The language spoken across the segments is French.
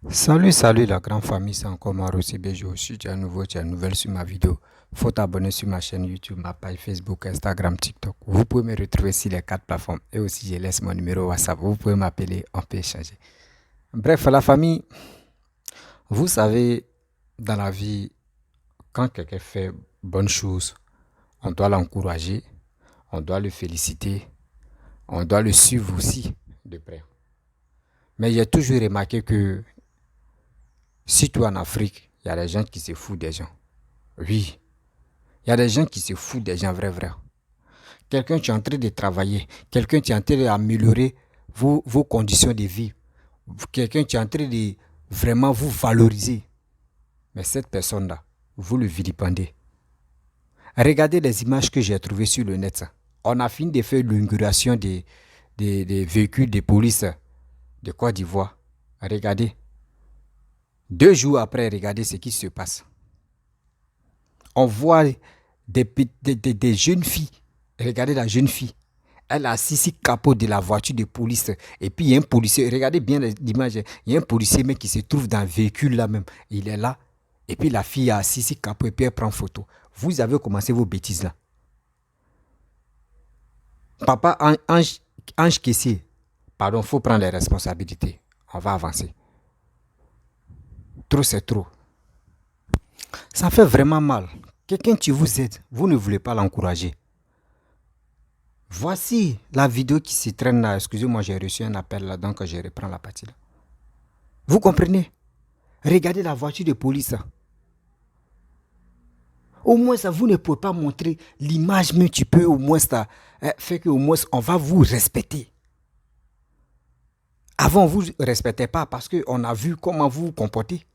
Salut la grande famille, c'est encore Maro CBG aussi. Tu es à nouveau, tu es nouvelle sur ma vidéo. Faut t'abonner sur ma chaîne YouTube, ma page Facebook, Instagram, TikTok. Vous pouvez me retrouver sur les quatre plateformes. Et aussi, je laisse mon numéro WhatsApp. Vous pouvez m'appeler, on peut échanger. Bref, la famille, vous savez, dans la vie, quand quelqu'un fait bonne chose, on doit l'encourager, on doit le féliciter, on doit le suivre aussi de près. Mais j'ai toujours remarqué que, surtout en Afrique, il y a des gens qui se foutent des gens. Oui, il y a des gens qui se foutent des gens vrai. Quelqu'un qui est en train de travailler, quelqu'un qui est en train d'améliorer vos conditions de vie, quelqu'un qui est en train de vraiment vous valoriser. Mais cette personne-là, vous le vilipendez. Regardez les images que j'ai trouvées sur le net. On a fini de faire l'inauguration des véhicules de police de Côte d'Ivoire. Regardez. 2 jours après, regardez ce qui se passe. On voit des jeunes filles. Regardez la jeune fille. Elle a assis sur le capot de la voiture de police. Et puis il y a un policier. Regardez bien l'image. Il y a un policier mais qui se trouve dans le véhicule là même. Il est là. Et puis la fille a assis sur le capot et puis elle prend photo. Vous avez commencé vos bêtises là. Papa Ange Kessier. Pardon, il faut prendre les responsabilités. On va avancer. Trop c'est trop. Ça fait vraiment mal. Quelqu'un qui vous aide, vous ne voulez pas l'encourager. Voici la vidéo qui se traîne là. Excusez-moi, j'ai reçu un appel là, donc je reprends la partie là. Vous comprenez? Regardez la voiture de police. Au moins, ça, vous ne pouvez pas montrer l'image, mais tu peux au moins ça faire qu'au moins on va vous respecter. Avant, vous ne respectez pas parce qu'on a vu comment vous vous comportez.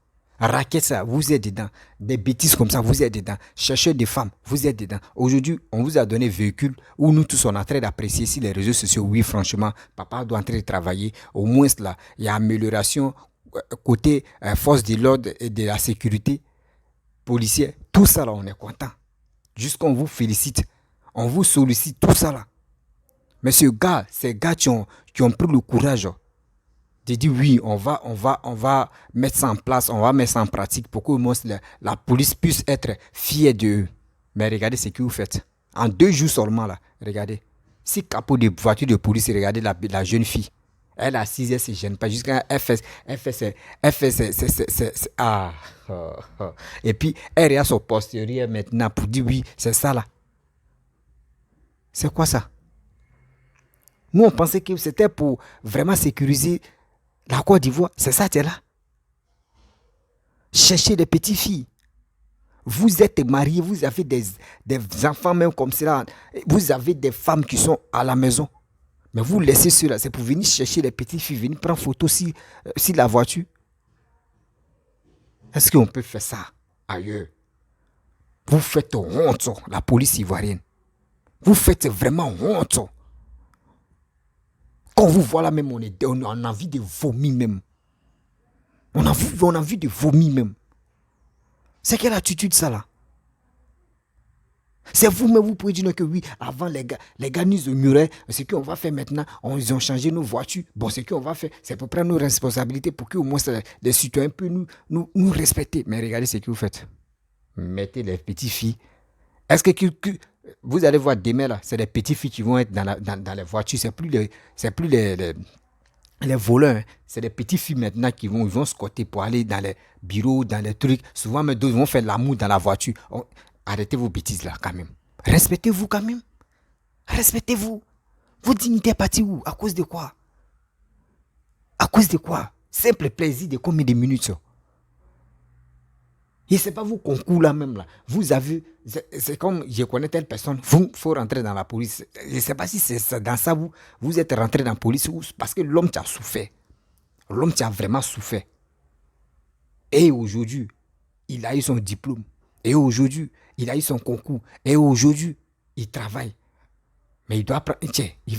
Raquette ça, vous êtes dedans. Des bêtises comme ça, vous êtes dedans. Cherchez des femmes, vous êtes dedans. Aujourd'hui, on vous a donné un véhicule où nous tous on est en train d'apprécier sur les réseaux sociaux. Oui, franchement, papa doit entrer de travailler. Au moins là, il y a amélioration côté force de l'ordre et de la sécurité policière. Tout ça là, on est content. Jusqu'on vous félicite, on vous sollicite, tout ça là. Mais ces gars qui ont pris le courage de dire oui, on va mettre ça en place, on va mettre ça en pratique pour que la police puisse être fière d'eux. Mais regardez ce que vous faites. En 2 jours seulement, là, regardez. Si capot de voiture de police, regardez la jeune fille. Elle a assise, elle ne se gêne pas. Jusqu'à ah. Et puis, elle regarde son postérieur maintenant pour dire oui, c'est ça là. C'est quoi ça? Nous, on pensait que c'était pour vraiment sécuriser la Côte d'Ivoire. C'est ça, tu es là. Cherchez des petites filles. Vous êtes mariés, vous avez des enfants même comme cela. Vous avez des femmes qui sont à la maison. Mais vous laissez cela, c'est pour venir chercher les petites filles, venir prendre photo si la voiture. Est-ce qu'on peut faire ça ailleurs? Vous faites honte, la police ivoirienne. Vous faites vraiment honte. Quand vous voit là même, on a envie de vomir même. On a envie de vomir même. C'est quelle attitude ça là? C'est vous-même, vous pouvez dire que oui, avant les gars nous ignoraient. Ce qu'on va faire maintenant, ils ont changé nos voitures. Bon, ce qu'on va faire, c'est pour prendre nos responsabilités pour que au moins les citoyens puissent nous respecter. Mais regardez ce que vous faites. Mettez les petites filles. Est-ce que vous allez voir demain là, c'est les petites filles qui vont être dans les voitures. C'est plus les voleurs. Hein. C'est les petites filles maintenant qui ils vont squatter pour aller dans les bureaux, dans les trucs. Souvent, mais d'autres vont faire l'amour dans la voiture. Arrêtez vos bêtises là quand même. Respectez-vous quand même. Respectez-vous. Votre dignité est partie où? À cause de quoi? À cause de quoi? Simple plaisir de combien de minutes? Et c'est pas vous concours là même là. Vous avez, c'est comme je connais telle personne, il faut rentrer dans la police. Je ne sais pas si c'est dans ça vous êtes rentré dans la police parce que l'homme qui a souffert. L'homme qui a vraiment souffert. Et aujourd'hui, il a eu son diplôme. Et aujourd'hui, il a eu son concours. Et aujourd'hui, il travaille. Mais il doit prendre, tiens, il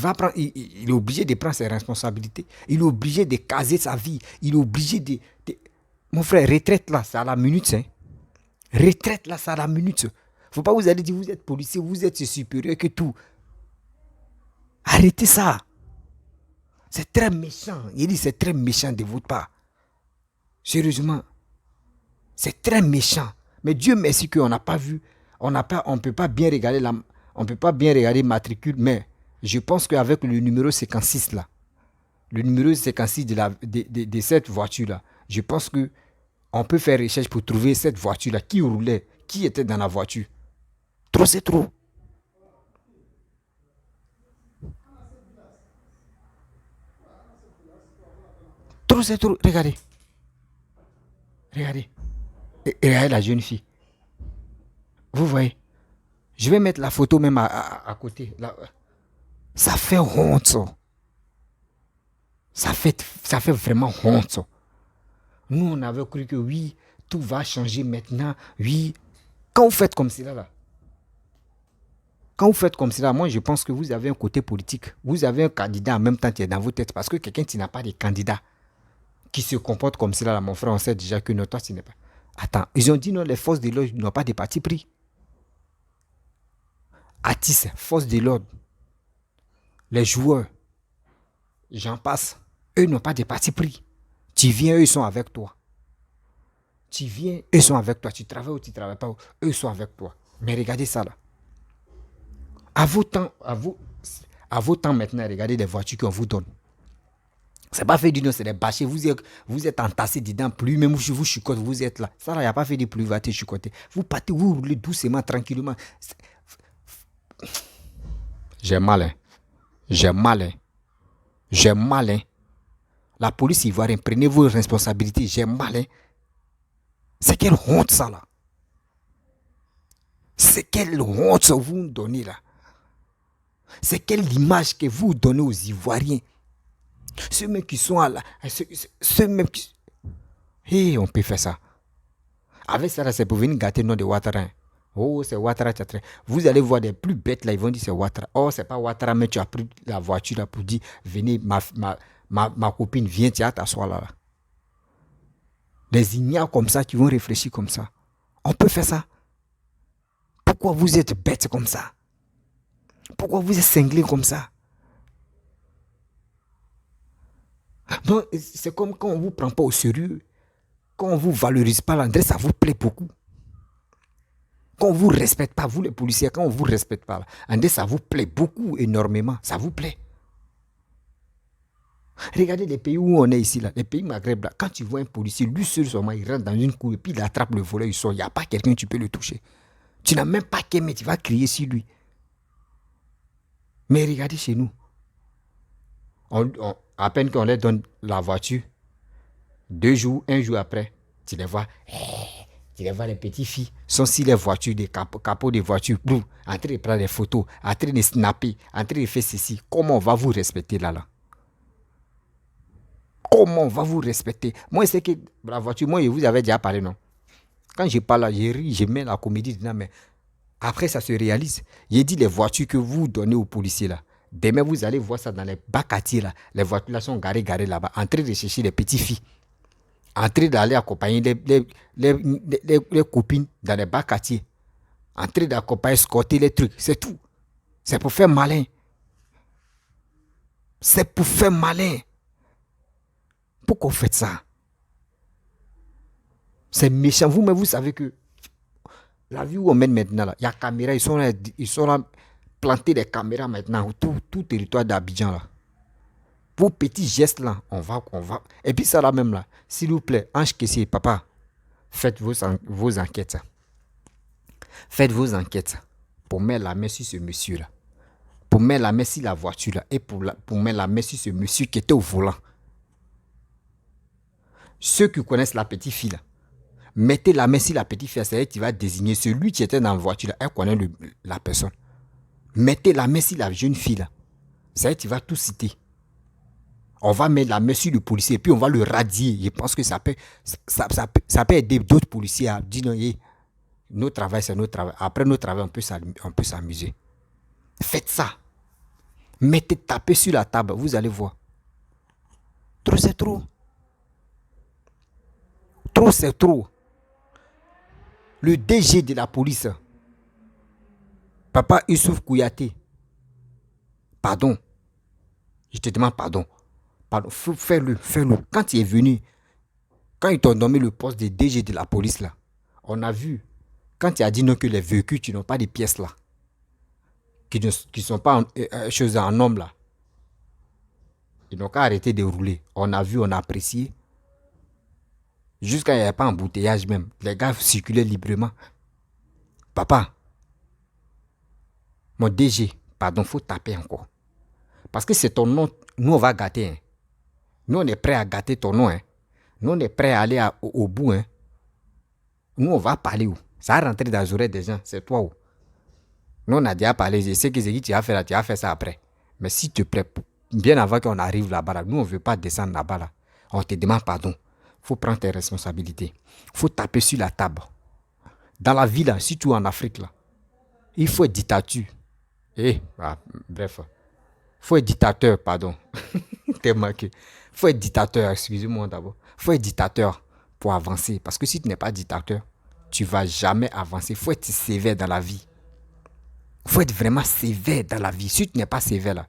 est obligé de prendre ses responsabilités. Il est obligé de caser sa vie. Il est obligé Mon frère, retraite là, c'est à la minute. Hein. Retraite là, c'est à la minute. Faut pas vous aller dire, vous êtes policier, vous êtes supérieur que tout. Arrêtez ça. C'est très méchant. Il dit, c'est très méchant de votre part. Sérieusement, c'est très méchant. Mais Dieu merci qu'on n'a pas vu, on ne peut pas bien regarder on peut pas bien regarder matricule, mais je pense qu'avec le numéro 56 là, le numéro 56 de cette voiture là, je pense que on peut faire recherche pour trouver cette voiture là, qui roulait, qui était dans la voiture. Trop c'est trop. Trop c'est trop. Regardez. Regardez. Et regardez la jeune fille. Vous voyez. Je vais mettre la photo même à côté. Là. Ça fait honte, ça. Ça fait vraiment honte, ça. Nous, on avait cru que oui, tout va changer maintenant. Oui. Quand vous faites comme cela, là. Quand vous faites comme cela, moi, je pense que vous avez un côté politique. Vous avez un candidat en même temps qui est dans vos têtes. Parce que quelqu'un qui n'a pas de candidat, qui se comporte comme cela, là, mon frère, on sait déjà que non, toi, ce n'est pas. Attends, ils ont dit non, les forces de l'ordre n'ont pas de parti pris. Atis, force de l'ordre, les joueurs, j'en passe, eux n'ont pas de parti pris. Tu viens, eux ils sont avec toi. Tu viens, eux ils sont avec toi. Tu travailles ou tu ne travailles pas, eux ils sont avec toi. Mais regardez ça là. À vos temps, à vos temps maintenant, regardez les voitures qu'on vous donne. C'est pas fait du non, c'est des bâchés. Vous êtes entassés dedans, plus même vous chicote, vous êtes là. Ça là, il n'y a pas fait de pluie, vous chicoter. Vous partez, vous roulez doucement, tranquillement. J'ai mal, hein. J'ai mal, hein. J'ai mal, hein. La police ivoirienne, prenez vos responsabilités. J'ai mal, hein. C'est quelle honte ça là. C'est quelle honte ça vous nous donnez là. C'est quelle image que vous donnez aux Ivoiriens. Ceux mêmes qui sont là, ceux mêmes qui... Hey, on peut faire ça. Avec ça là, c'est pour venir gâter le nom de Ouattara. Oh, c'est Ouattara. Vous allez voir des plus bêtes là, ils vont dire c'est Ouattara. Oh, c'est pas Ouattara, mais tu as pris la voiture là pour dire, venez, ma copine, viens, tu as t'asseoir là. Des ignares comme ça qui vont réfléchir comme ça. On peut faire ça. Pourquoi vous êtes bêtes comme ça? Pourquoi vous êtes cinglés comme ça? Donc, c'est comme quand on ne vous prend pas au sérieux. Quand on ne vous valorise pas, l'André, ça vous plaît beaucoup. Quand on ne vous respecte pas, vous les policiers, quand on ne vous respecte pas, André, ça vous plaît beaucoup, énormément. Ça vous plaît. Regardez les pays où on est ici, là, les pays Maghreb, là, quand tu vois un policier, lui seul seulement, il rentre dans une cour et puis il attrape le volet, il sort. Il n'y a pas quelqu'un, tu peux le toucher. Tu n'as même pas qu'un, mais tu vas crier sur lui. Mais regardez chez nous. À peine qu'on leur donne la voiture, 2 jours, 1 jour après, tu les vois, les petites filles sont sur les voitures, des capots de voitures, en train de prendre des photos, en train de snapper, en train de faire ceci. Comment on va vous respecter là? Comment on va vous respecter? Moi, c'est que la voiture, moi, je vous avais déjà parlé, non? Quand je parle là, je ris, je mets la comédie dedans, mais après, ça se réalise. J'ai dit les voitures que vous donnez aux policiers là. Demain, vous allez voir ça dans les bacs à tir là. Les voitures là sont garées là-bas, en train de chercher les petites filles. En train d'aller accompagner les copines dans les bacs à tir. En train d'accompagner, escorter les trucs. C'est tout. C'est pour faire malin. C'est pour faire malin. Pourquoi vous faites ça? C'est méchant. Vous, mais vous savez que la vie où on mène maintenant, il y a caméra, ils sont là planter des caméras maintenant, tout territoire d'Abidjan là. Vos petits gestes là, on va. Et puis ça là même là, s'il vous plaît, Ange Kessié, papa, faites vos enquêtes. Faites vos enquêtes pour mettre la main sur ce monsieur là. Pour mettre la main sur la voiture là. Et pour mettre la main sur ce monsieur qui était au volant. Ceux qui connaissent la petite fille là, mettez la main sur la petite fille, c'est elle qui va désigner celui qui était dans la voiture là, elle connaît la personne. Mettez la main sur la jeune fille là, c'est elle qui va tout citer. On va mettre la main sur le policier et puis on va le radier. Je pense que ça peut aider d'autres policiers à dire non, notre travail c'est notre travail. Après notre travail, on peut s'amuser. Faites ça. Mettez, tapez sur la table, vous allez voir. Trop c'est trop. Trop c'est trop. Le DG de la police, Papa Youssouf Kouyaté, pardon. Je te demande pardon. Pardon, fais-le. Quand il est venu, Quand ils t'ont nommé le poste de DG de la police là, on a vu, quand tu as dit non que les véhicules, tu n'as pas de pièces là, qui ne sont pas choses en nombre là, ils n'ont qu'à arrêter de rouler. On a vu, on a apprécié. Jusqu'à il n'y avait pas embouteillage même. Les gars circulaient librement. Papa, mon DG, pardon, faut taper encore. Parce que c'est ton nom, nous on va gâter. Hein. Nous on est prêt à gâter ton nom. Hein. Nous on est prêt à aller au bout. Hein. Nous on va parler où? Ça va rentrer dans les oreilles des gens, c'est toi où? Nous on a déjà parlé, je sais que c'est qui tu as fait là, tu as fait ça après. Mais si tu prêt, bien avant qu'on arrive là-bas, là, nous on ne veut pas descendre là-bas. Là. On te demande pardon. Il faut prendre tes responsabilités. Il faut taper sur la table. Dans la vie, là, surtout en Afrique, là, il faut être dictature. Bref. Il faut être dictateur, pardon. T'es marqué. Il faut être dictateur, excusez-moi d'abord. Il faut être dictateur pour avancer. Parce que si tu n'es pas dictateur, tu ne vas jamais avancer. Il faut être sévère dans la vie. Il faut être vraiment sévère dans la vie. Si tu n'es pas sévère, là,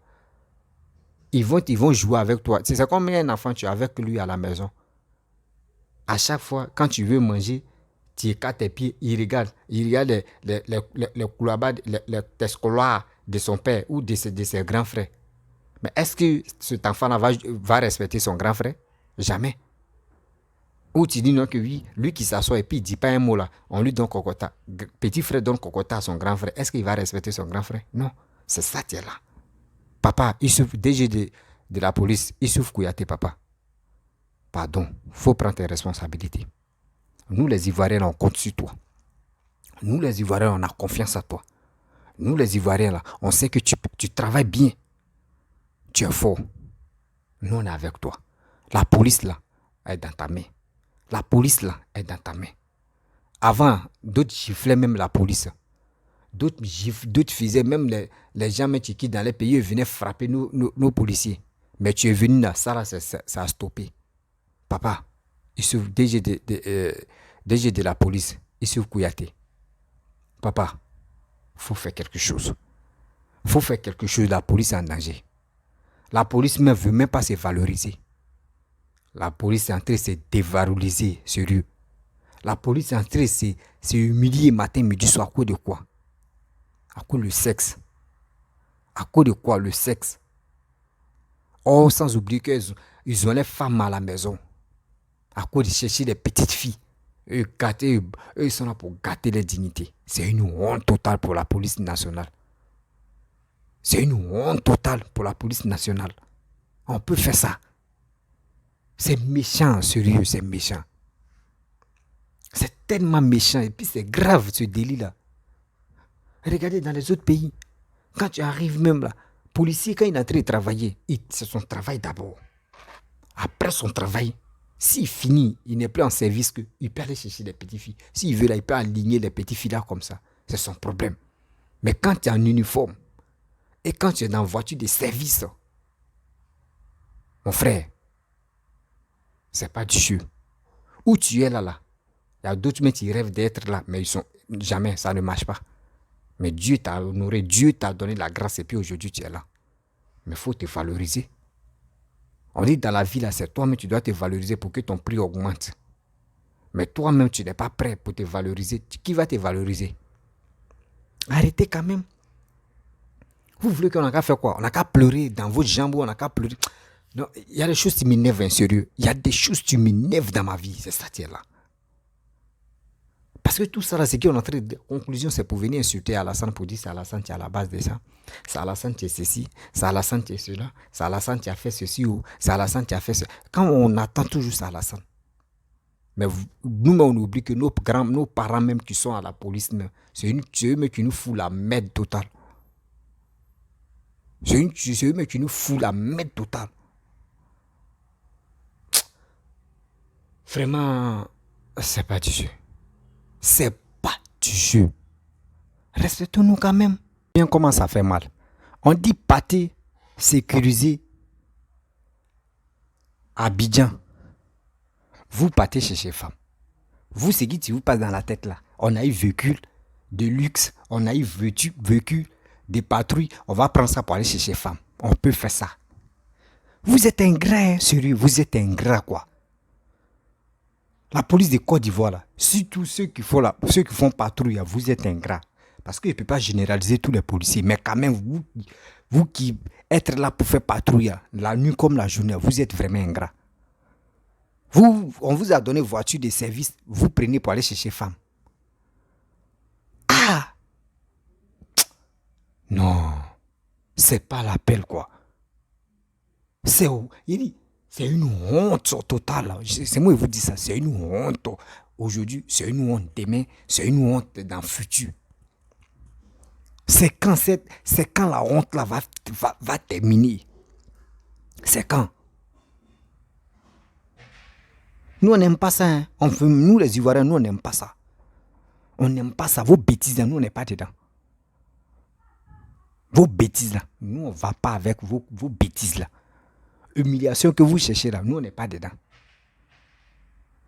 ils vont jouer avec toi. C'est comme un enfant, tu es avec lui à la maison. À chaque fois, quand tu veux manger, tu écartes tes pieds, il regarde les couloirs, les scolaires de son père ou de ses grands frères. Mais est-ce que cet enfant-là va respecter son grand frère? Jamais. Ou tu dis non que oui, lui qui s'assoit et puis il ne dit pas un mot là, on lui donne cocotta. Petit frère donne cocotta à son grand frère. Est-ce qu'il va respecter son grand frère? Non. C'est ça qui est là. Papa, DG de la police, Issouf Kouyaté, papa. Pardon, il faut prendre tes responsabilités. Nous les Ivoiriens, on compte sur toi. Nous les Ivoiriens, on a confiance en toi. Nous les Ivoiriens, là, on sait que tu travailles bien. Tu es fort. Nous, on est avec toi. La police, là, est dans ta main. La police, là, est dans ta main. Avant, d'autres giflaient même la police. D'autres faisaient même les gens qui dans les pays venaient frapper nos policiers. Mais tu es venu là, ça a stoppé. Papa, DG de la police, Issouf Kouyaté. Papa, il faut faire quelque chose. Il faut faire quelque chose, la police est en danger. La police ne veut même pas se valoriser. La police est en train de se dévaloriser, sérieux. La police est en train de se humilier matin, midi, soir, à cause de quoi? À cause du sexe. À cause de quoi? Le sexe. Oh, sans oublier qu'ils ont les femmes à la maison. À cause de chercher les petites filles. Eux, ils sont là pour gâter les dignités. C'est une honte totale pour la police nationale. C'est une honte totale pour la police nationale. On peut faire ça. C'est méchant, sérieux, c'est méchant. C'est tellement méchant et puis c'est grave ce délit-là. Regardez dans les autres pays, quand tu arrives même là, policier, quand il est en train de travailler, c'est son travail d'abord. Après son travail, s'il finit, il n'est plus en service, il peut aller chercher les petites filles. S'il veut, là, il peut aligner les petites filles là comme ça. C'est son problème. Mais quand tu es en uniforme et quand tu es dans la voiture de service, mon frère, c'est pas du jeu. Où tu es là. Il y a d'autres mecs qui rêvent d'être là, mais ils sont jamais, ça ne marche pas. Mais Dieu t'a honoré, Dieu t'a donné la grâce et puis aujourd'hui tu es là. Mais il faut te valoriser. On dit dans la vie là, c'est toi-même tu dois te valoriser pour que ton prix augmente. Mais toi-même tu n'es pas prêt pour te valoriser. Qui va te valoriser? Arrêtez quand même. Vous voulez qu'on a qu'à faire quoi? On a qu'à pleurer dans votre jambe, on a qu'à pleurer. Non, il y a des choses qui m'énervent, sérieux. Il y a des choses qui m'énervent dans ma vie, c'est ça qui est là. Parce que tout ça, là, c'est qu'on est en train de... Conclusion, c'est pour venir insulter Alassane pour dire c'est Alassane qui est à la base de ça. C'est Alassane qui est ceci. C'est Alassane qui est cela. C'est Alassane qui a fait ceci ou c'est Alassane qui a fait cela. Quand on attend toujours ça Alassane. Mais nous, on oublie que nos parents même qui sont à la police, c'est eux qui nous foutent la merde totale. C'est eux qui nous foutent la merde totale. Vraiment, c'est pas du jeu. C'est pas du jeu. Respectons-nous quand même. Bien comment ça fait mal. On dit pâté, sécurisé, Abidjan. Vous partez chez femmes. Vous, c'est qui vous passe dans la tête là? On a eu véhicule de luxe, on a eu véhicule des patrouilles. On va prendre ça pour aller chez femmes. On peut faire ça. Vous êtes ingrat, hein, sérieux. Vous êtes ingrat quoi. La police de Côte d'Ivoire, là, surtout ceux qui font patrouille, vous êtes ingrats. Parce que je ne peux pas généraliser tous les policiers, mais quand même, vous qui êtes là pour faire patrouille, la nuit comme la journée, vous êtes vraiment ingrats. On vous a donné voiture de service, vous prenez pour aller chercher femme. Ah! Non, c'est pas l'appel, quoi. C'est une honte au total. C'est moi qui vous dis ça, c'est une honte. Aujourd'hui, c'est une honte. Demain, c'est une honte dans le futur. C'est quand la honte là va terminer. C'est quand? Nous, on n'aime pas ça. Hein. Nous, les Ivoiriens, nous, on n'aime pas ça. On n'aime pas ça. Vos bêtises, nous, on n'est pas dedans. Vos bêtises là, nous, on ne va pas avec vos bêtises là. Humiliation que vous cherchez là, nous, on n'est pas dedans.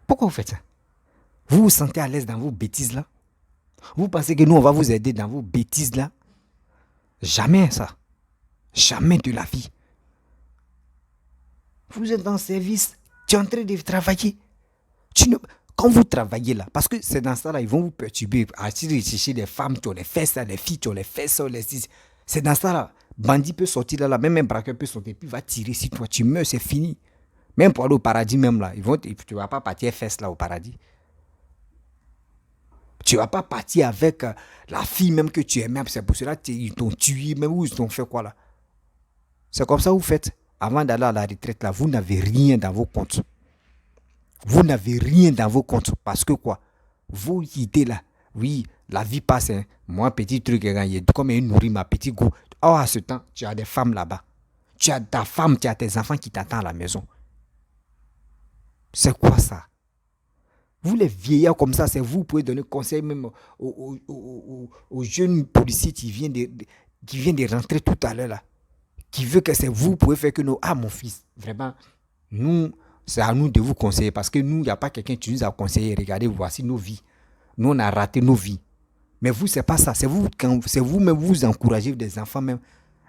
Pourquoi vous faites ça? Vous vous sentez à l'aise dans vos bêtises là? Vous pensez que nous, on va vous aider dans vos bêtises là? Jamais ça. Jamais de la vie. Vous êtes en service, tu es en train de travailler. Quand vous travaillez là, parce que c'est dans ça là, ils vont vous perturber, à chercher des femmes qui ont les fesses, les filles qui ont les fesses, c'est dans ça là. Bandit peut sortir là, même un braqueur peut sortir, puis va tirer sur toi, tu meurs, c'est fini. Même pour aller au paradis même là, tu ne vas pas partir fesses là au paradis. Tu ne vas pas partir avec la fille même que tu aimais, c'est pour cela qu'ils t'ont tué, même où ils t'ont fait quoi là. C'est comme ça que vous faites. Avant d'aller à la retraite là, vous n'avez rien dans vos comptes. Vous n'avez rien dans vos comptes parce que quoi? Vos idées là, oui, la vie passe. Hein. Moi, petit truc, comme il nourrit ma petite goût. Oh, à ce temps, tu as des femmes là-bas. Tu as ta femme, tu as tes enfants qui t'attendent à la maison. C'est quoi ça? Vous les vieillards comme ça, c'est vous pouvez donner conseil même aux jeunes policiers qui viennent de rentrer tout à l'heure là. Qui veut que c'est vous pouvez faire que nous. Ah mon fils, vraiment, nous, c'est à nous de vous conseiller parce que nous, il n'y a pas quelqu'un qui nous a conseillé. Regardez, voici nos vies. Nous, on a raté nos vies. Mais vous, c'est pas ça. C'est vous-même, vous encouragez des enfants même.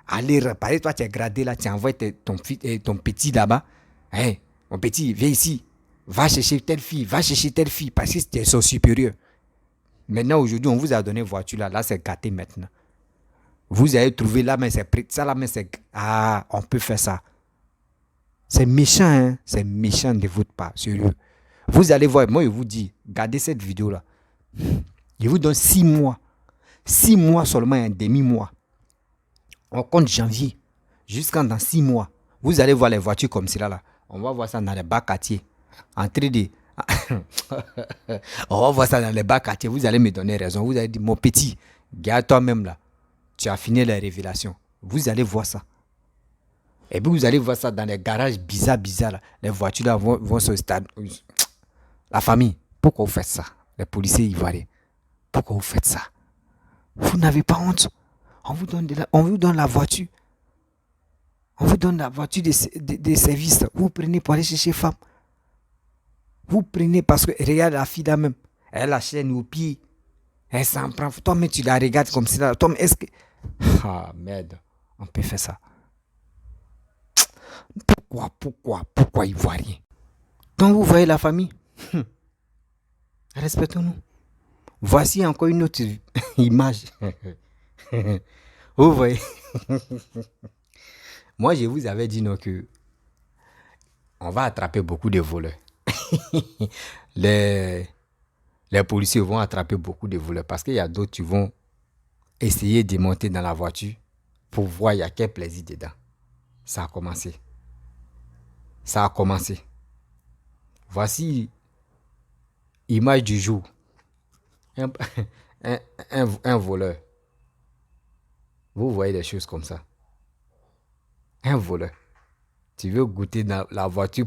Allez réparer, toi, tu es gradé là, tu envoies ton petit là-bas. Hey, mon petit, viens ici. Va chercher telle fille, parce que c'est son supérieur. Maintenant, aujourd'hui, on vous a donné une voiture là. Là, c'est gâté maintenant. Vous avez trouvé là, mais c'est prêt. Ça là, mais c'est. Ah, on peut faire ça. C'est méchant, hein. C'est méchant de votre part, sérieux. Vous allez voir, moi, je vous dis, gardez cette vidéo là. Je vous donne 6 mois. 6 mois seulement, un demi-mois. On compte janvier. Jusqu'en dans 6 mois. Vous allez voir les voitures comme cela là. On va voir ça dans les bas quartiers. En train de. On va voir ça dans les bas quartiers. Vous allez me donner raison. Vous allez dire, mon petit, garde toi-même là. Tu as fini les révélations. Vous allez voir ça. Et puis vous allez voir ça dans les garages bizarres là. Les voitures là vont se stade. La famille, pourquoi vous faites ça? Les policiers ivoiriens, pourquoi vous faites ça? Vous n'avez pas honte. On vous donne la voiture. On vous donne la voiture des services. Vous prenez pour aller chercher femme. Vous prenez parce que regarde la fille là même. Elle a la chaîne au pied. Elle s'en prend. Toi, mais tu la regardes comme ça. Toi, mais est-ce que. Ah, merde. On peut faire ça. Pourquoi ivoirien? Donc, vous voyez la famille. Respectons-nous. Voici encore une autre image. Vous voyez. Moi, je vous avais dit non que on va attraper beaucoup de voleurs. les policiers vont attraper beaucoup de voleurs parce qu'il y a d'autres qui vont essayer de monter dans la voiture pour voir il y a quel plaisir dedans. Ça a commencé. Ça a commencé. Voici image du jour. Un voleur. Vous voyez des choses comme ça. Un voleur. Tu veux goûter dans la voiture?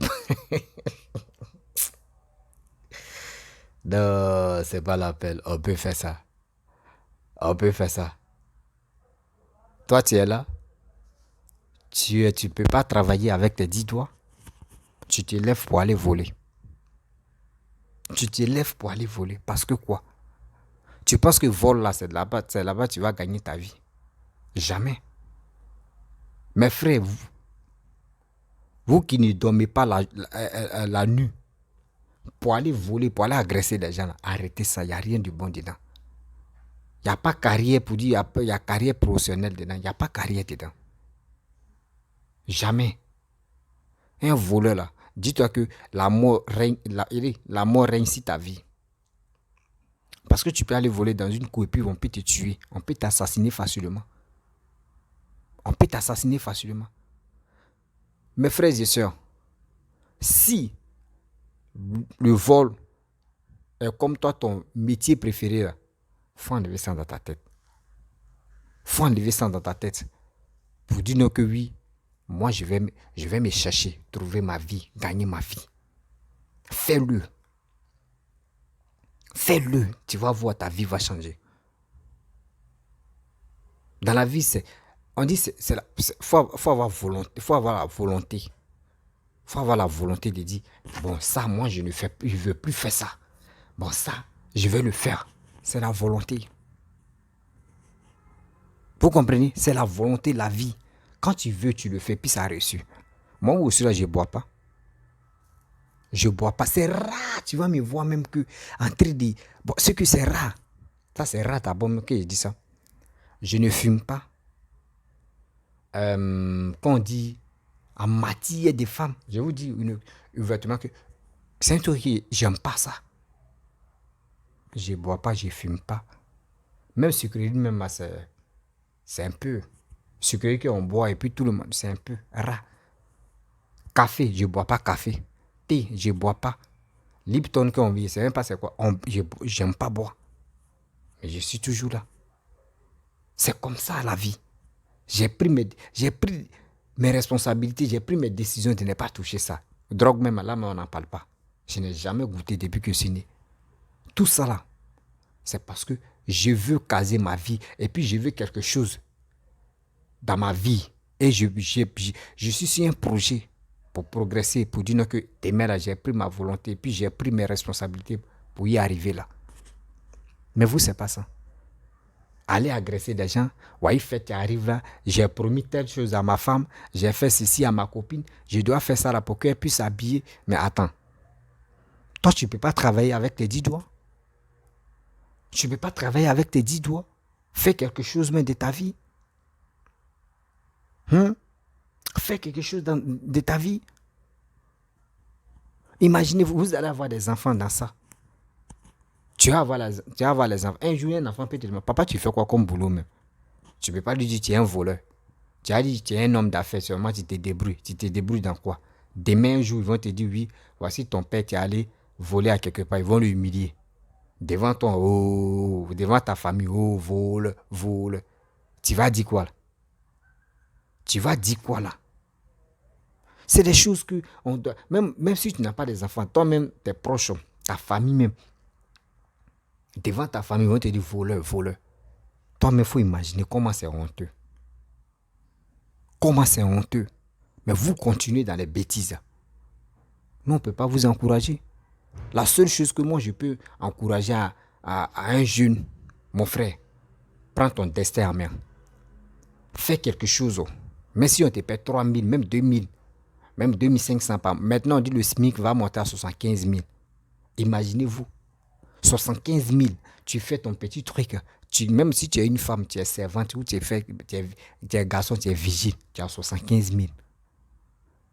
Non, c'est pas l'appel. On peut faire ça. On peut faire ça. Toi, tu es là. Tu peux pas travailler avec tes 10 doigts. Tu te lèves pour aller voler. Tu te lèves pour aller voler. Parce que quoi? Tu penses que vol là, c'est là-bas que tu vas gagner ta vie. Jamais. Mes frères, vous qui ne dormez pas la nuit, pour aller voler, pour aller agresser des gens, là, arrêtez ça, il n'y a rien de bon dedans. Il n'y a pas carrière pour dire, il y a carrière professionnelle dedans, il n'y a pas carrière dedans. Jamais. Un voleur là, dis-toi que la mort règne sur ta vie. Parce que tu peux aller voler dans une cour et puis on peut te tuer, on peut t'assassiner facilement. On peut t'assassiner facilement. Mes frères et sœurs, si le vol est comme toi ton métier préféré, là, faut enlever ça dans ta tête. Faut enlever ça dans ta tête. Pour dire non que oui, moi je vais me chercher, trouver ma vie, gagner ma vie. Fais-le. Fais-le. Tu vas voir, ta vie va changer. Dans la vie, on dit, faut avoir volonté, faut avoir la volonté. Faut avoir la volonté de dire, bon, ça, moi, je veux plus faire ça. Bon, ça, je vais le faire. C'est la volonté. Vous comprenez? C'est la volonté, la vie. Quand tu veux, tu le fais, puis ça a reçu. Moi aussi, là, je ne bois pas. Je ne bois pas. C'est rare. Tu vas me voir même que en train de... Bon, ce que c'est rare. Ça, c'est rare, t'as bon que je dis ça. Je ne fume pas. Quand on dit en matière des femmes, je vous dis ouvertement que c'est un truc que j'aime pas ça. Je ne bois pas, je ne fume pas. Même sucrerie, même c'est un peu. Sucrerie qu'on boit et puis tout le monde, c'est un peu rare. Café, je ne bois pas café. Thé, je ne bois pas. Lipton qu'on vit, c'est même pas c'est quoi. J'aime pas boire. Mais je suis toujours là. C'est comme ça la vie. J'ai pris mes responsabilités, j'ai pris mes décisions de ne pas toucher ça. Drogue même, là, mais on n'en parle pas. Je n'ai jamais goûté depuis que je suis né. Tout ça là, c'est parce que je veux caser ma vie et puis je veux quelque chose dans ma vie. Et je suis sur un projet pour progresser, pour dire que demain là, j'ai pris ma volonté et puis j'ai pris mes responsabilités pour y arriver là. Mais vous, c'est pas ça. Aller agresser des gens, ouais, fait, tu arrives là, j'ai promis telle chose à ma femme, j'ai fait ceci à ma copine, je dois faire ça là pour qu'elle puisse s'habiller. Mais attends, toi, tu ne peux pas travailler avec tes 10 doigts. Tu ne peux pas travailler avec tes 10 doigts. Fais quelque chose même de ta vie. Fais quelque chose de ta vie. Imaginez, vous allez avoir des enfants dans ça. Tu vas avoir les enfants. Un jour, un enfant peut te dire, papa, tu fais quoi comme boulot même? Tu ne peux pas lui dire, tu es un voleur. Tu as dit, tu es un homme d'affaires, seulement tu te débrouilles. Tu te débrouilles dans quoi? Demain, un jour, ils vont te dire, oui, voici ton père, tu es allé voler à quelque part. Ils vont l'humilier. Devant devant ta famille, vole. Tu vas dire quoi là? Tu vas dire quoi là? C'est des choses que on doit, même si tu n'as pas des enfants, toi-même, tes proches, ta famille même, devant ta famille, ils vont te dire voleur. Toi-même, il faut imaginer comment c'est honteux. Comment c'est honteux. Mais vous continuez dans les bêtises. Nous, on ne peut pas vous encourager. La seule chose que moi, je peux encourager à un jeune, mon frère, prends ton destin en main. Fais quelque chose. Même si on te paie 3 000, même 2 000, même 2 500 par mois. Maintenant, on dit le SMIC va monter à 75 000. Imaginez-vous. 75 000, tu fais ton petit truc. Même si tu es une femme, tu es servante ou tu es garçon, tu es vigile, tu as 75 000.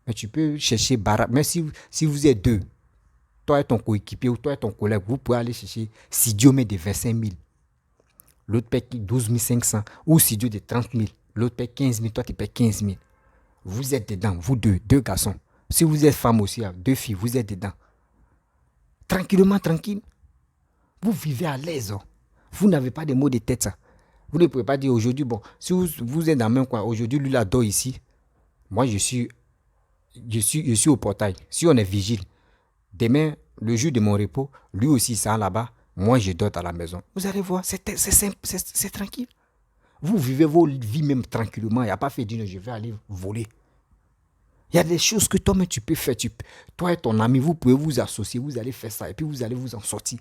Mais tu peux chercher baraque. Même si vous êtes deux, toi et ton coéquipier ou toi et ton collègue, vous pouvez aller chercher Sidio mais de 25 000. L'autre paie 12 500. Ou Sidio de 30 000. L'autre paie 15 000, toi tu paies 15 000. Vous êtes dedans, vous deux garçons. Si vous êtes femme aussi, 2 filles, vous êtes dedans. Tranquillement, tranquille. Vous vivez à l'aise. Vous n'avez pas de maux de tête. Ça. Vous ne pouvez pas dire aujourd'hui, bon, si vous êtes dans le même coin, aujourd'hui, lui là dort ici. Moi, je suis au portail. Si on est vigile, demain, le jour de mon repos, lui aussi, il sera là-bas. Moi, je dors à la maison. Vous allez voir, c'est simple, c'est tranquille. Vous vivez vos vies même tranquillement. Il n'y a pas fait dire, je vais aller voler. Il y a des choses que toi-même, tu peux faire. Toi et ton ami, vous pouvez vous associer, vous allez faire ça et puis vous allez vous en sortir.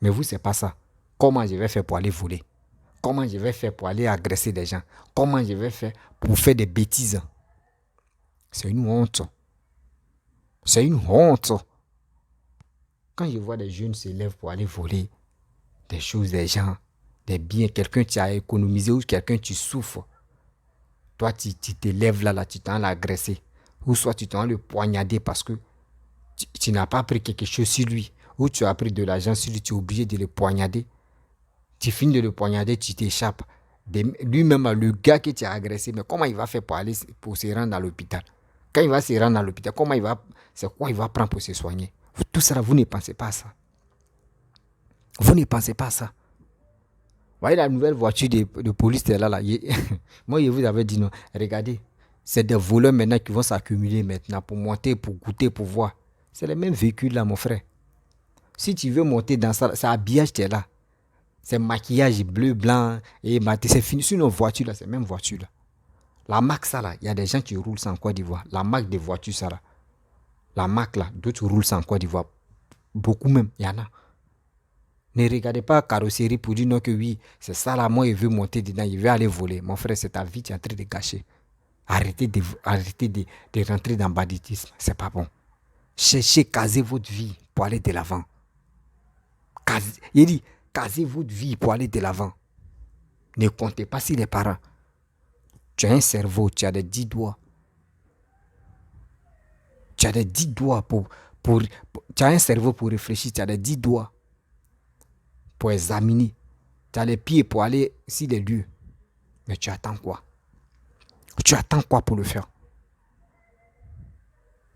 Mais vous, c'est pas ça. Comment je vais faire pour aller voler? Comment je vais faire pour aller agresser des gens? Comment je vais faire pour faire des bêtises? C'est une honte. C'est une honte. Quand je vois des jeunes se lèvent pour aller voler des choses, des gens, des biens, quelqu'un tu as économisé ou quelqu'un tu souffres, toi tu te lèves là, tu t'en as agressé. Ou soit tu t'en as le poignardé parce que tu n'as pas pris quelque chose sur lui. Ou tu as pris de l'argent sur lui, tu es obligé de le poignarder. Tu finis de le poignarder, tu t'échappes. Lui-même, le gars que tu as agressé, mais comment il va faire pour se rendre à l'hôpital? Quand il va se rendre à l'hôpital, c'est quoi il va prendre pour se soigner? Tout ça, vous ne pensez pas à ça. Vous ne pensez pas à ça. Vous voyez la nouvelle voiture de police là. Moi, je vous avais dit non. Regardez, c'est des voleurs maintenant qui vont s'accumuler maintenant pour monter, pour goûter, pour voir. C'est les mêmes véhicules là, mon frère. Si tu veux monter dans ça, c'est habillage, tu es là. C'est maquillage bleu, blanc et maté. C'est fini. Sur nos voitures là, c'est la même voiture là. La marque ça là, il y a des gens qui roulent ça en Côte d'Ivoire. La marque des voitures ça là. La marque là, d'autres roulent ça en Côte d'Ivoire. Beaucoup même, il y en a. Ne regardez pas la carrosserie pour dire non que oui, c'est ça là, moi il veut monter dedans, il veut aller voler. Mon frère, c'est ta vie, tu es en train de gâcher. Arrêtez de rentrer dans le banditisme, c'est pas bon. Cherchez, casez votre vie pour aller de l'avant. Il dit, casez votre vie pour aller de l'avant. Ne comptez pas sur les parents. Tu as un cerveau, tu as des 10 doigts. Tu as des 10 doigts tu as un cerveau pour réfléchir, tu as des 10 doigts pour examiner. Tu as les pieds pour aller sur les lieux. Mais tu attends quoi? Tu attends quoi pour le faire?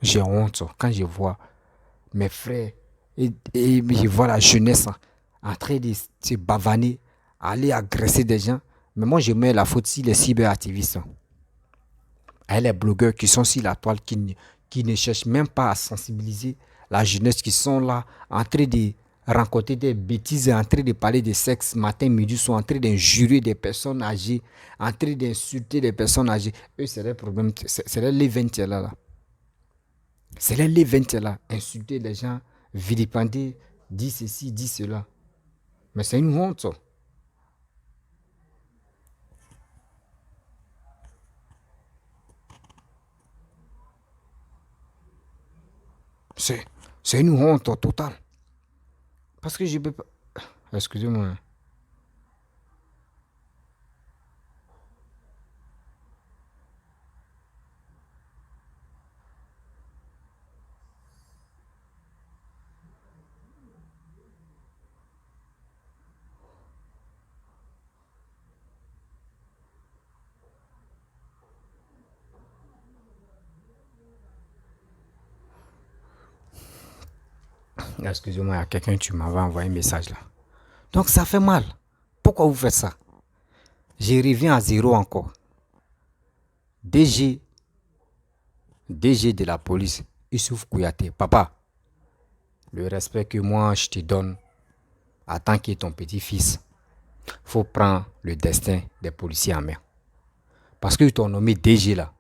J'ai honte quand je vois mes frères et je vois la jeunesse en train de se bavaner, aller agresser des gens. Mais moi, je mets la faute sur les cyberactivistes. Et les blogueurs qui sont sur la toile, qui ne cherchent même pas à sensibiliser la jeunesse, qui sont là en train de rencontrer des bêtises, en train de parler de sexe matin, midi, sont en train d'injurer des personnes âgées, en train d'insulter des personnes âgées. Eux, c'est leur problème, c'est leur l'événement là. C'est leur l'événement là. Insulter les gens, vilipender, dire ceci, dire cela. Mais c'est une honte. C'est une honte totale. Parce que je peux pas... Excusez-moi. Excusez-moi, il y a quelqu'un qui m'avait envoyé un message là. Donc ça fait mal. Pourquoi vous faites ça? Je reviens à zéro encore. DG de la police, Youssouf Kouyaté. Papa, le respect que moi je te donne en tant que ton petit-fils, faut prendre le destin des policiers en main. Parce que ton nommé DG là,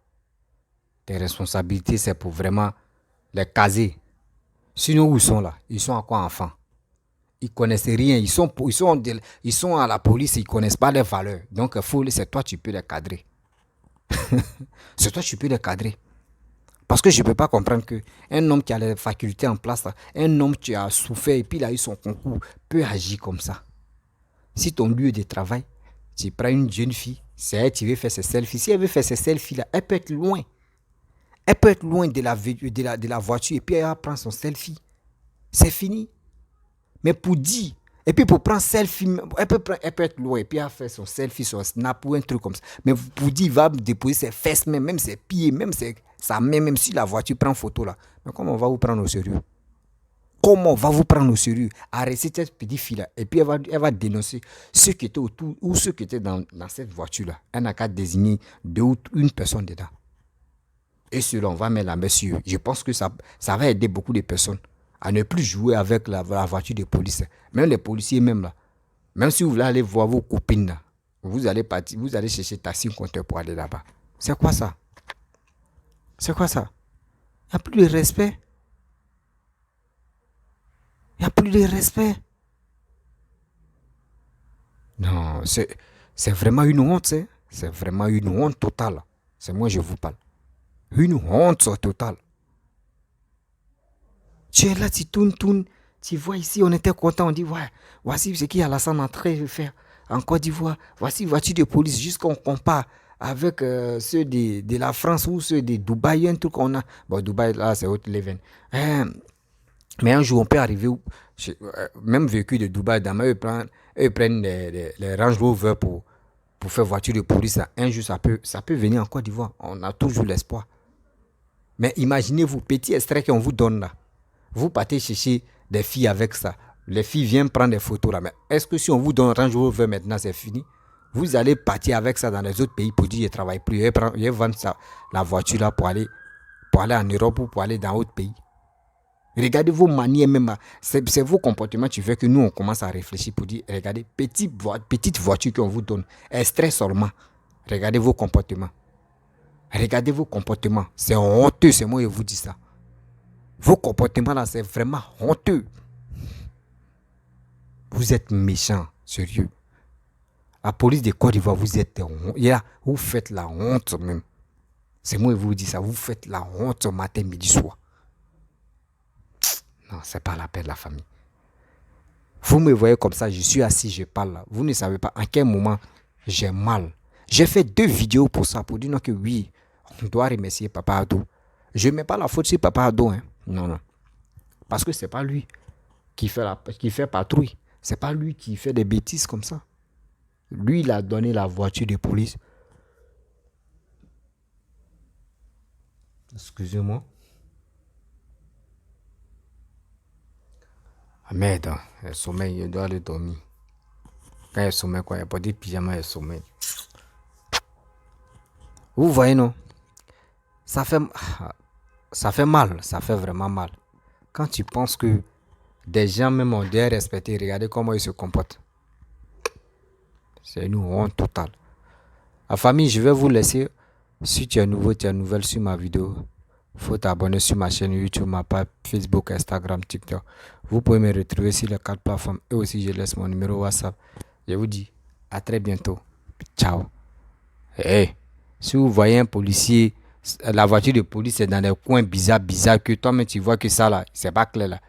tes responsabilités c'est pour vraiment les caser. Sinon où ils sont là? Ils sont encore enfants. Ils connaissent rien. Ils sont à la police, ils connaissent pas les valeurs. Donc c'est toi tu peux les cadrer. C'est toi tu peux les cadrer. Parce que je ne peux pas comprendre qu'un homme qui a les facultés en place, un homme qui a souffert et puis il a eu son concours, peut agir comme ça. Si ton lieu de travail, tu prends une jeune fille, c'est elle qui veut faire ses selfies. Si elle veut faire ses selfies là, elle peut être loin. Elle peut être loin de la voiture et puis elle va prendre son selfie. C'est fini. Mais pour dire, et puis pour prendre selfie, elle peut être loin et puis elle va faire son selfie sur Snap ou un truc comme ça. Mais pour dire, il va déposer ses fesses, même ses pieds, même sa main, même si la voiture prend photo là. Mais comment on va vous prendre au sérieux? Comment on va vous prendre au sérieux? Arrêtez cette petite fille là. Et puis elle va dénoncer ceux qui étaient autour ou ceux qui étaient dans cette voiture là. Elle n'a qu'à désigner deux ou une personne dedans. Et cela, on va mettre la main sur eux. Je pense que ça va aider beaucoup de personnes à ne plus jouer avec la voiture de police. Même les policiers même là. Même si vous voulez aller voir vos copines là, vous allez partir, vous allez chercher taxi compteur pour aller là-bas. C'est quoi ça? C'est quoi ça? Il n'y a plus de respect. Il n'y a plus de respect. Non, c'est vraiment une honte. C'est vraiment une honte totale. C'est moi je vous parle. Une honte totale. Tu es là, tu tournes, Tu vois ici, on était content, on dit, ouais, voici ce qu'Alassane est en train de faire en Côte d'Ivoire. Voici voiture de police, jusqu'on compare avec ceux de la France ou ceux de Dubaï, un truc qu'on a. Bon, Dubaï, là, c'est autre level. Mais un jour, on peut arriver, même véhicule de Dubaï, eux prennent les Range Rover pour faire voiture de police. Un jour, ça peut venir en Côte d'Ivoire. On a toujours l'espoir. Mais imaginez-vous, petit extrait qu'on vous donne là. Vous partez chercher des filles avec ça. Les filles viennent prendre des photos là. Mais est-ce que si on vous donne Range Rover maintenant, c'est fini? Vous allez partir avec ça dans les autres pays pour dire je ne travaille plus. Je vais vendre ça, la voiture là pour aller en Europe ou pour aller dans d'autres pays. Regardez vos manières même. C'est vos comportements qui font que nous, on commence à réfléchir pour dire, regardez, petite voiture qu'on vous donne, extrait seulement. Regardez vos comportements. Regardez vos comportements. C'est honteux, c'est moi qui vous dis ça. Vos comportements là, c'est vraiment honteux. Vous êtes méchants, sérieux. La police de Côte d'Ivoire, vous faites la honte même. C'est moi qui vous dis ça. Vous faites la honte matin, midi, soir. Non, c'est pas la peine, la famille. Vous me voyez comme ça, je suis assis, je parle là. Vous ne savez pas en quel moment j'ai mal. J'ai fait 2 vidéos pour ça, pour dire non, que oui, on doit remercier Papa Ado. Je ne mets pas la faute sur Papa Ado. Hein. Non. Parce que ce n'est pas lui qui fait patrouille. Ce n'est pas lui qui fait des bêtises comme ça. Lui, il a donné la voiture de police. Excusez-moi. Ah merde, elle sommeille, il doit aller dormir. Quand elle sommeille, quoi, il n'y a pas de pyjama, elle sommeille. Vous voyez, non? Ça fait mal, ça fait vraiment mal. Quand tu penses que des gens même ont dû respecter, regardez comment ils se comportent. C'est une honte totale. La famille, je vais vous laisser. Si tu es nouveau, tu es nouvelle sur ma vidéo, faut t'abonner sur ma chaîne YouTube, ma page Facebook, Instagram, TikTok. Vous pouvez me retrouver sur les 4 plateformes et aussi je laisse mon numéro WhatsApp. Je vous dis à très bientôt. Ciao. Hey, si vous voyez un policier, la voiture de police est dans des coins bizarres que toi-même tu vois que ça là, c'est pas clair là.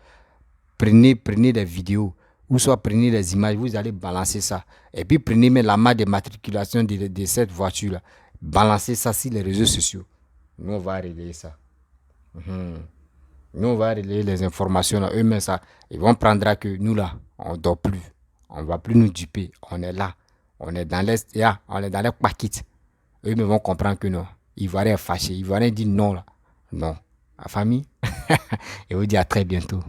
Prenez des vidéos ou soit prenez des images, vous allez balancer ça. Et puis prenez même la marque de matriculation de cette voiture là. Balancez ça sur les réseaux sociaux. Nous on va relayer ça. Nous on va relayer les informations là. Eux-mêmes ça, ils vont prendre que nous là, on dort plus. On va plus nous duper. On est là. On est dans l'est, on est dans les paquets. Eux-mêmes vont comprendre que non. Ils vont rien fâcher. Ils vont rien dire non là. Non. La famille. Et vous dis à très bientôt.